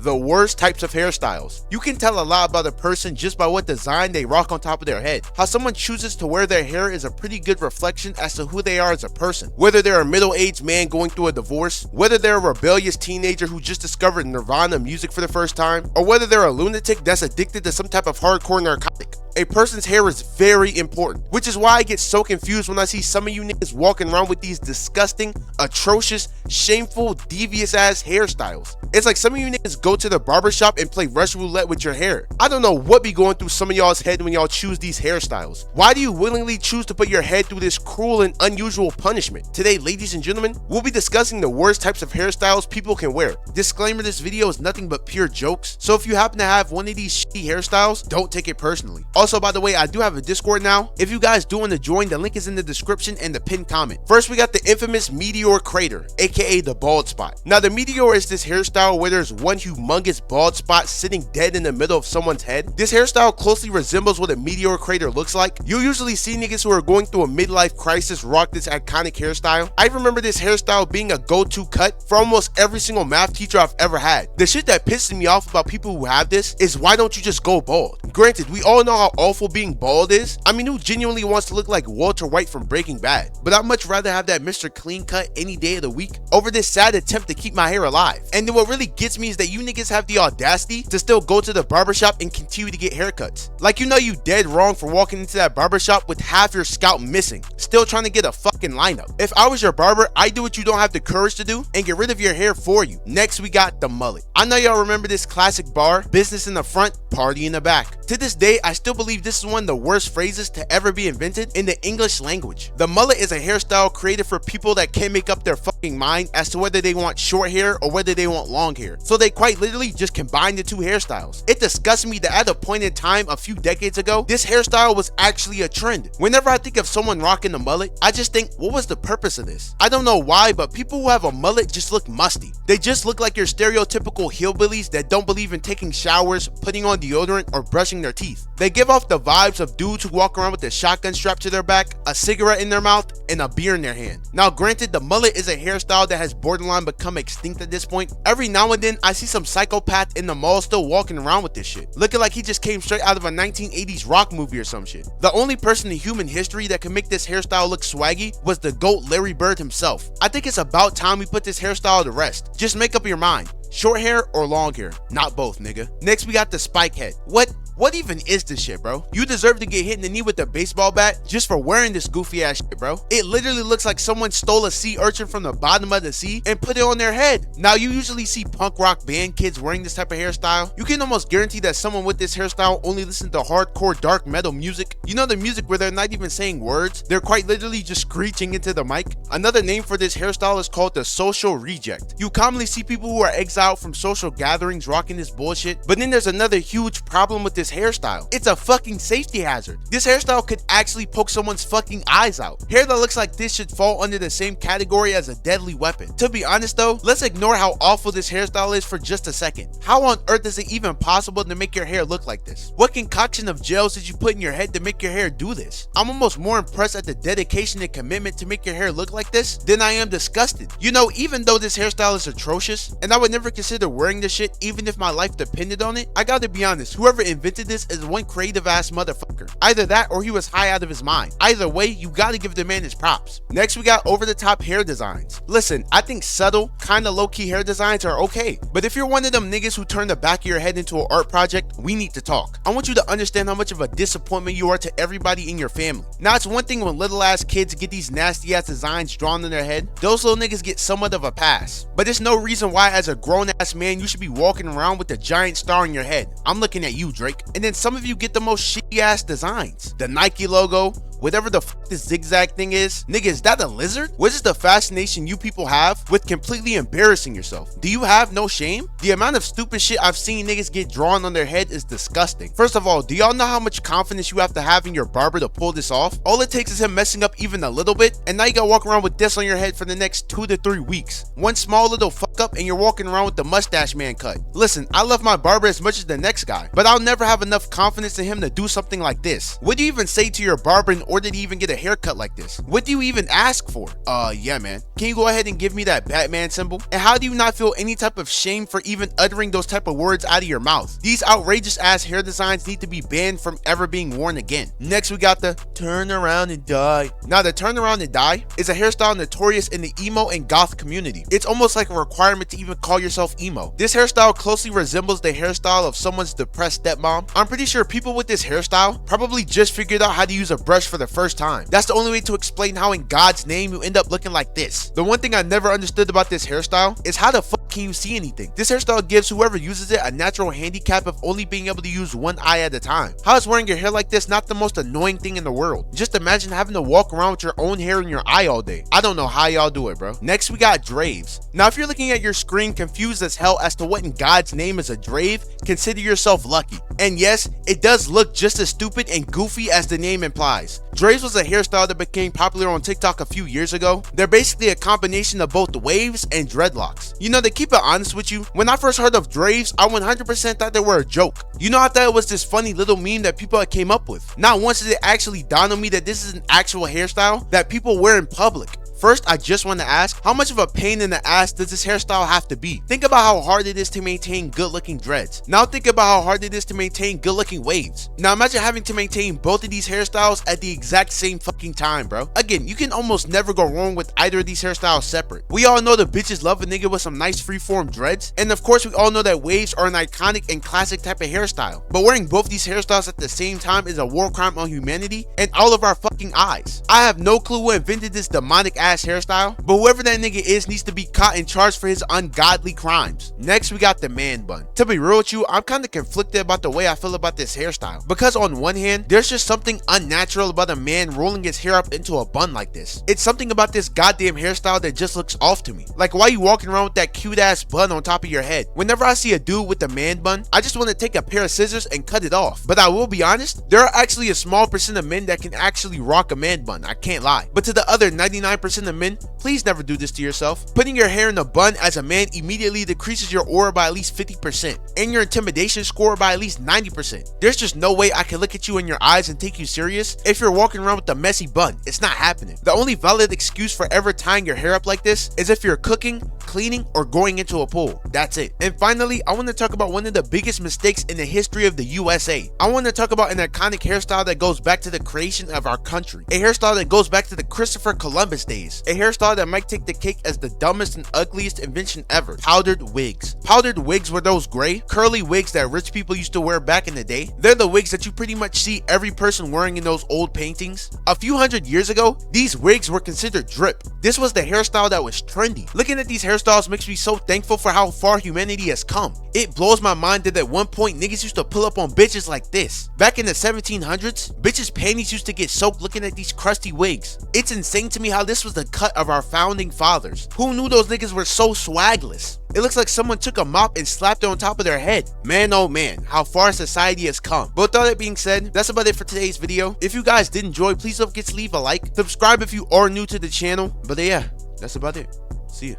the worst types of hairstyles. You can tell a lot about a person just by what design they rock on top of their head. How someone chooses to wear their hair is a pretty good reflection as to who they are as a person. Whether they're a middle-aged man going through a divorce, whether they're a rebellious teenager who just discovered Nirvana music for the first time, or whether they're a lunatic that's addicted to some type of hardcore narcotic. A person's hair is very important, which is why I get so confused when I see some of you niggas walking around with these disgusting, atrocious, shameful, devious ass hairstyles. It's like some of you niggas go to the barbershop and play Russian roulette with your hair. I don't know what be going through some of y'all's head when y'all choose these hairstyles. Why do you willingly choose to put your head through this cruel and unusual punishment? Today, ladies and gentlemen, we'll be discussing the worst types of hairstyles people can wear. Disclaimer, this video is nothing but pure jokes, so if you happen to have one of these shitty hairstyles, don't take it personally. Also, by the way, I do have a Discord now. If you guys do want to join, the link is in the description and the pinned comment. First, we got the infamous meteor crater, aka the bald spot. Now, the meteor is this hairstyle where there's one humongous bald spot sitting dead in the middle of someone's head. This hairstyle closely resembles what a meteor crater looks like. You'll usually see niggas who are going through a midlife crisis rock this iconic hairstyle. I remember this hairstyle being a go-to cut for almost every single math teacher I've ever had. The shit that pisses me off about people who have this is, why don't you just go bald? Granted, we all know how awful being bald is. I mean, who genuinely wants to look like Walter White from Breaking Bad? But I'd much rather have that Mr. Clean cut any day of the week over this sad attempt to keep my hair alive. And then what really gets me is that you niggas have the audacity to still go to the barbershop and continue to get haircuts. Like, you know you dead wrong for walking into that barbershop with half your scalp missing, still trying to get a fucking lineup. If I was your barber, I'd do what you don't have the courage to do and get rid of your hair for you. Next, we got the mullet. I know y'all remember this classic bar, business in the front, party in the back. To this day, I still believe this is one of the worst phrases to ever be invented in the English language. The mullet is a hairstyle created for people that can't make up their fucking mind as to whether they want short hair or whether they want long hair. So they quite literally just combine the two hairstyles. It disgusts me that at a point in time a few decades ago, this hairstyle was actually a trend. Whenever I think of someone rocking a mullet, I just think, what was the purpose of this? I don't know why, but people who have a mullet just look musty. They just look like your stereotypical hillbillies that don't believe in taking showers, putting on deodorant, or brushing their teeth. They give off the vibes of dudes who walk around with a shotgun strapped to their back, a cigarette in their mouth, and a beer in their hand. Now granted, the mullet is a hairstyle that has borderline become extinct at this point. Every now and then, I see some psychopath in the mall still walking around with this shit, looking like he just came straight out of a 1980s rock movie or some shit. The only person in human history that can make this hairstyle look swaggy was the GOAT Larry Bird himself. I think it's about time we put this hairstyle to rest. Just make up your mind. Short hair or long hair? Not both, nigga. Next, we got the spike head. What even is this shit, bro? You deserve to get hit in the knee with a baseball bat just for wearing this goofy ass shit, bro. It literally looks like someone stole a sea urchin from the bottom of the sea and put it on their head. Now, you usually see punk rock band kids wearing this type of hairstyle. You can almost guarantee that someone with this hairstyle only listens to hardcore dark metal music. You know, the music where they're not even saying words, they're quite literally just screeching into the mic. Another name for this hairstyle is called the social reject. You commonly see people who are exiled from social gatherings rocking this bullshit, but then there's another huge problem with this hairstyle. It's a fucking safety hazard. This hairstyle could actually poke someone's fucking eyes out. Hair that looks like this should fall under the same category as a deadly weapon. To be honest though, let's ignore how awful this hairstyle is for just a second. How on earth is it even possible to make your hair look like this? What concoction of gels did you put in your head to make your hair do this? I'm almost more impressed at the dedication and commitment to make your hair look like this than I am disgusted. You know, even though this hairstyle is atrocious, and I would never consider wearing this shit even if my life depended on it, I gotta be honest, whoever invented this is one creative ass motherfucker. Either that or he was high out of his mind. Either way, you gotta give the man his props. Next, we got over the top hair designs. Listen, I think subtle, kinda low-key hair designs are okay, but if you're one of them niggas who turn the back of your head into an art project, we need to talk. I want you to understand how much of a disappointment you are to everybody in your family. Now, it's one thing when little ass kids get these nasty ass designs drawn in their head. Those little niggas get somewhat of a pass, but there's no reason why as a grown ass man you should be walking around with a giant star on your head. I'm looking at you, Drake. And then some of you get the most shitty ass designs. The Nike logo, whatever the fuck this zigzag thing is. Nigga, is that a lizard? What is the fascination you people have with completely embarrassing yourself? Do you have no shame? The amount of stupid shit I've seen niggas get drawn on their head is disgusting. First of all, do y'all know how much confidence you have to have in your barber to pull this off? All it takes is him messing up even a little bit, and now you gotta walk around with this on your head for the next 2 to 3 weeks. One small little fuck up and you're walking around with the mustache man cut. Listen, I love my barber as much as the next guy, but I'll never have enough confidence in him to do something like this. What do you even say to your barber in order or did he even get a haircut like this? What do you even ask for? Yeah man, can you go ahead and give me that Batman symbol? And how do you not feel any type of shame for even uttering those type of words out of your mouth? These outrageous ass hair designs need to be banned from ever being worn again. Next we got the turn around and die. Now the turn around and die is a hairstyle notorious in the emo and goth community. It's almost like a requirement to even call yourself emo. This hairstyle closely resembles the hairstyle of someone's depressed stepmom. I'm pretty sure people with this hairstyle probably just figured out how to use a brush for the first time. That's the only way to explain how in God's name you end up looking like this. The one thing I never understood about this hairstyle is how the fuck can you see anything? This hairstyle gives whoever uses it a natural handicap of only being able to use one eye at a time. How is wearing your hair like this not the most annoying thing in the world? Just imagine having to walk around with your own hair in your eye all day. I don't know how y'all do it, bro. Next we got Draves. Now if you're looking at your screen confused as hell as to what in God's name is a Drave, consider yourself lucky. And yes, it does look just as stupid and goofy as the name implies. Draves was a hairstyle that became popular on TikTok a few years ago. They're basically a combination of both waves and dreadlocks. You know, to keep it honest with you, when I first heard of Draves, I 100% thought they were a joke. You know, I thought it was this funny little meme that people came up with. Not once did it actually dawn on me that this is an actual hairstyle that people wear in public. First, I just want to ask, how much of a pain in the ass does this hairstyle have to be? Think about how hard it is to maintain good looking dreads. Now think about how hard it is to maintain good looking waves. Now imagine having to maintain both of these hairstyles at the exact same fucking time, bro. Again, you can almost never go wrong with either of these hairstyles separate. We all know the bitches love a nigga with some nice freeform dreads, and of course we all know that waves are an iconic and classic type of hairstyle. But wearing both these hairstyles at the same time is a war crime on humanity and all of our fucking eyes. I have no clue who invented this demonic ass hairstyle, but whoever that nigga is needs to be caught and charged for his ungodly crimes. Next we got the man bun. To be real with you, I'm kind of conflicted about the way I feel about this hairstyle, because on one hand there's just something unnatural about a man rolling his hair up into a bun like this. It's something about this goddamn hairstyle that just looks off to me. Like, why are you walking around with that cute ass bun on top of your head? Whenever I see a dude with the man bun, I just want to take a pair of scissors and cut it off. But I will be honest, there are actually a small percent of men that can actually rock a man bun, I can't lie. But to the other 99% of men, please never do this to yourself. Putting your hair in a bun as a man immediately decreases your aura by at least 50% and your intimidation score by at least 90%. There's just no way I can look at you in your eyes and take you serious if you're walking around with a messy bun. It's not happening. The only valid excuse for ever tying your hair up like this is if you're cooking, cleaning, or going into a pool. That's it. And finally, I want to talk about one of the biggest mistakes in the history of the USA. I want to talk about an iconic hairstyle that goes back to the creation of our country. A hairstyle that goes back to the Christopher Columbus days. A hairstyle that might take the cake as the dumbest and ugliest invention ever. Powdered wigs. Powdered wigs were those gray, curly wigs that rich people used to wear back in the day. They're the wigs that you pretty much see every person wearing in those old paintings. A few hundred years ago, these wigs were considered drip. This was the hairstyle that was trendy. Looking at these hairstyles makes me so thankful for how far humanity has come. It blows my mind that at one point niggas used to pull up on bitches like this. Back in the 1700s, bitches' panties used to get soaked looking at these crusty wigs. It's insane to me how this was the cut of our founding fathers. Who knew those niggas were so swagless? It looks like someone took a mop and slapped it on top of their head. Man, oh man, how far society has come. But with all that being said, that's about it for today's video. If you guys did enjoy, please don't forget to leave a like. Subscribe if you are new to the channel. But yeah, that's about it. See ya.